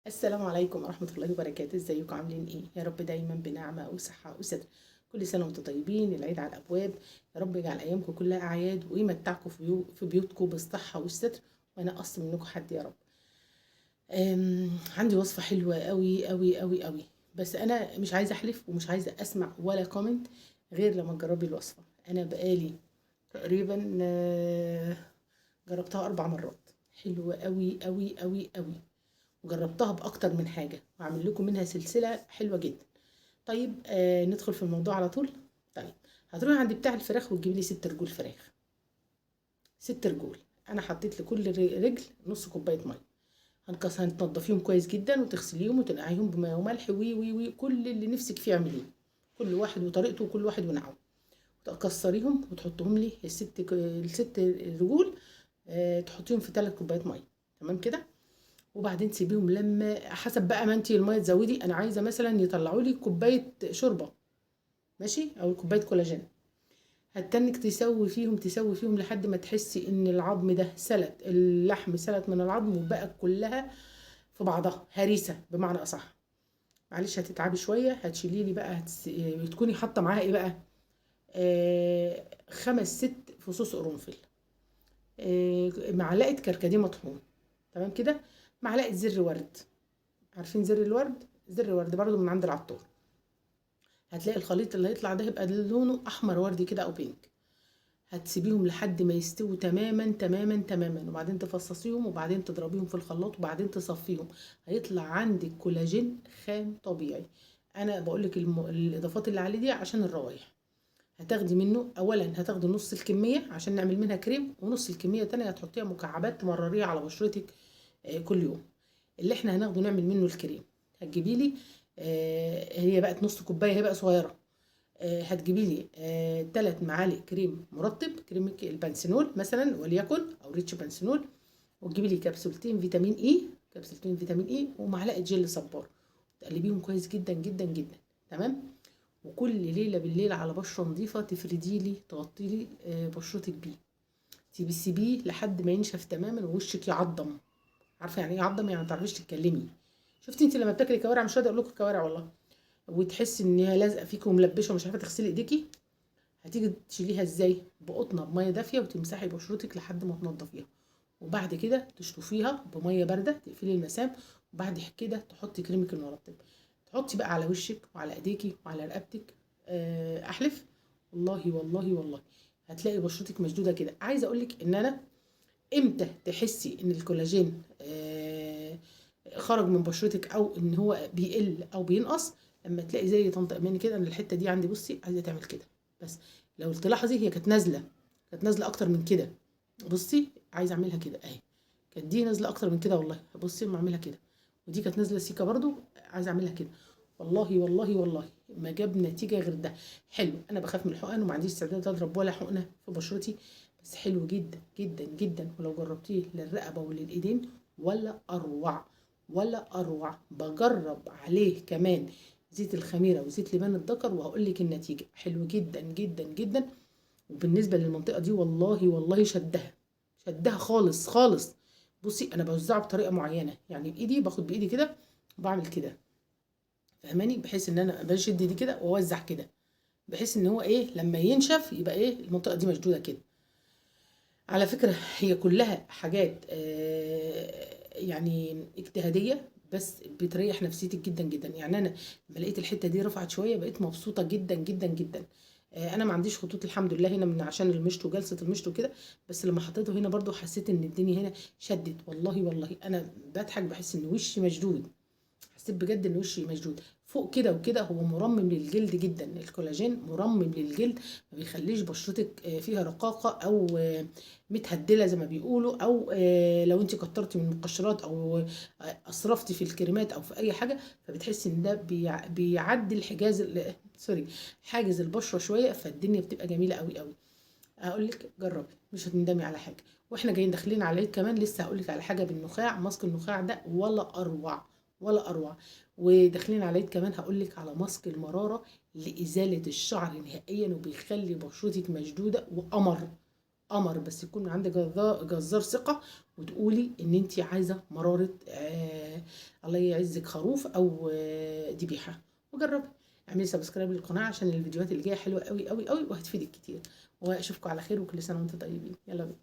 السلام عليكم ورحمة الله وبركاته. ازيكم عاملين ايه؟ يا رب دايما بنعمة وصحة وستر. كل سنة وانتم طيبين، العيد على الأبواب. يا رب يجعل أيامكم كلها أعياد ويمتعكم في بيوتكم بالصحة والستر، وأنا أقص منكم حد يا رب. عندي وصفة حلوة قوي قوي قوي قوي، بس أنا مش عايزة أحلف ومش عايزة أسمع ولا كومنت غير لما تجربي الوصفة. أنا بقالي تقريبا جربتها 4 مرات. حلوة قوي قوي قوي قوي، وجربتها باكتر من حاجه وعامل لكم منها سلسله حلوه جدا. طيب ندخل في الموضوع على طول. طيب، هتروحي عند بتاع الفراخ وتجيبي لي 6 رجول فراخ. 6 رجول. انا حطيت لكل رجل نص كوبايه ميه. هتنضفيهم كويس جدا وتغسليهم وتنقعيهم بماء وملح وي وي وي كل اللي نفسك فيه اعمليه. كل واحد وطريقته وكل واحد ونوعه. تكسريهم وتحطهم لي الست رجول. تحطيهم في 3 كوبايات ميه. تمام كده. وبعدين تسيبيهم لما حسب بقى ما انتي الميه تزودي. انا عايزه مثلا يطلعوا لي كوبايه شوربه، ماشي، او كوبايه كولاجين. هتنك تسوي فيهم لحد ما تحسي ان العظم ده سلت، اللحم سلت من العظم وبقى كلها في بعضها هريسه بمعنى اصح. معلش هتتعبي شويه، هتشيلي لي بقى تكوني حاطه معاها ايه بقى؟ 5 6 فصوص قرنفل. معلقه كركديه مطحون. تمام كده. معلقه زر ورد. عارفين زر الورد؟ زر الورد برضو من عند العطار. هتلاقي الخليط اللي هيطلع ده هيبقى لونه احمر وردي كده او بينك. هتسيبيهم لحد ما يستووا تماما تماما تماما، وبعدين تفصصيهم وبعدين تضربيهم في الخلاط وبعدين تصفيهم. هيطلع عندك كولاجين خام طبيعي. انا بقولك الاضافات اللي عليه دي عشان الروايح. هتاخدي منه اولا، هتاخدي نص الكميه عشان نعمل منها كريم، ونص الكميه تانية هتحطيها مكعبات تمرريها على بشرتك كل يوم. اللي احنا هناخده نعمل منه الكريم. هتجيبي لي هي بقت نص كوبايه، هي بقى صغيره. هتجيبي لي 3 معالق كريم مرطب، كريم البنسينول مثلا وليكن، او ريتش بنسينول. وتجيبي لي كبسولتين فيتامين اي ومعلقه جل صبار. تقلبيهم كويس جدا جدا جدا. تمام. وكل ليله بالليل على بشره نظيفه تفردي لي تغطي لي بشرتك بيه. تسيبيه لحد ما ينشف تماما ووشك يعضم. عارفه يعني ايه عضم؟ يعني ما تعرفيش تتكلمي. شفتي انت لما بتاكلي كوارع، مش راضيه اقول لكم كوارع والله، وتحسي ان هي لازقه فيكي وملبشه ومش عارفه تغسلي ايديكي؟ هتيجي تشيليها ازاي؟ بقطنه بميه دافيه وتمسحي بشرتك لحد ما تنضفيها. وبعد كده تشطفيها بميه بارده، تقفلي المسام. وبعد كده تحطي كريمك المرطب. تحطي بقى على وشك وعلى ايديكي وعلى رقبتك. احلف والله والله والله هتلاقي بشرتك مشدوده كده. عايزه اقولك ان انا امتى تحسي ان الكولاجين خرج من بشرتك او ان هو بيقل او بينقص؟ لما تلاقي زي طنط اماني كده، ان الحته دي عندي بصي عايزه تعمل كده. بس لو تلاحظي هي كانت نازله اكتر من كده. بصي عايزه اعملها كده اهي. كانت دي نازله اكتر من كده والله. بصي ما اعملها كده. ودي كانت نازله سيكه برضو. عايزه اعملها كده. والله والله والله ما جاب نتيجه غير ده. حلو. انا بخاف من الحقن وما عنديش استعداد اضرب ولا حقنه في بشرتي. بس حلو جدا جدا جدا، ولو جربتيه للرقبه وللايدين ولا اروع. ولا اروع. بجرب عليه كمان زيت الخميره وزيت لبان الذكر وهقول لك النتيجه. حلو جدا جدا جدا. وبالنسبه للمنطقه دي والله والله شدها خالص خالص. بصي انا بوزعه بطريقه معينه، يعني بايدي، باخد بايدي كده وبعمل كده. فاهماني؟ بحيث ان انا بشد دي كده واوزع كده، بحيث ان هو ايه لما ينشف يبقى ايه المنطقه دي مشدوده كده. على فكرة هي كلها حاجات يعني اجتهادية، بس بتريح نفسيتك جدا جدا. يعني انا لما لقيت الحتة دي رفعت شوية بقيت مبسوطة جدا جدا جدا. انا ما عنديش خطوط الحمد لله هنا من عشان المشط وجلسة المشط وكده. بس لما حطيته هنا برضو حسيت ان الدنيا هنا شدت. والله والله انا بضحك بحس ان وشي مشدود. حسيت بجد ان وشي مشدود فوق كده وكده. هو مرمم للجلد جدا، الكولاجين مرمم للجلد. ما بيخليش بشرتك فيها رقاقه او متهدله زي ما بيقولوا، او لو انت كترتي من المقشرات او اسرفتي في الكريمات او في اي حاجه، فبتحسي ان ده بيعدل سوري، حاجز البشره شويه، فالدنيا بتبقى جميله قوي قوي. هقول لك جربي مش هتندمي على حاجه. واحنا جايين داخلين على العيد كمان لسه هقول لك على حاجه بالنخاع. ماسك النخاع ده ولا اروع. ولا اروع. وداخلين على العيد كمان هقول لك على ماسك المراره لازاله الشعر نهائيا، وبيخلي بشرتك مشدوده وقمر. قمر، بس يكون من عند جزار ثقه، وتقولي ان انت عايزه مراره الله يعزك خروف او ذبيحه، وجربي. اعملي سبسكرايب للقناه عشان الفيديوهات اللي جايه حلوه قوي قوي قوي وهتفيدك كتير. واشوفكم على خير، وكل سنه وانتم طيبين. يلا بينا.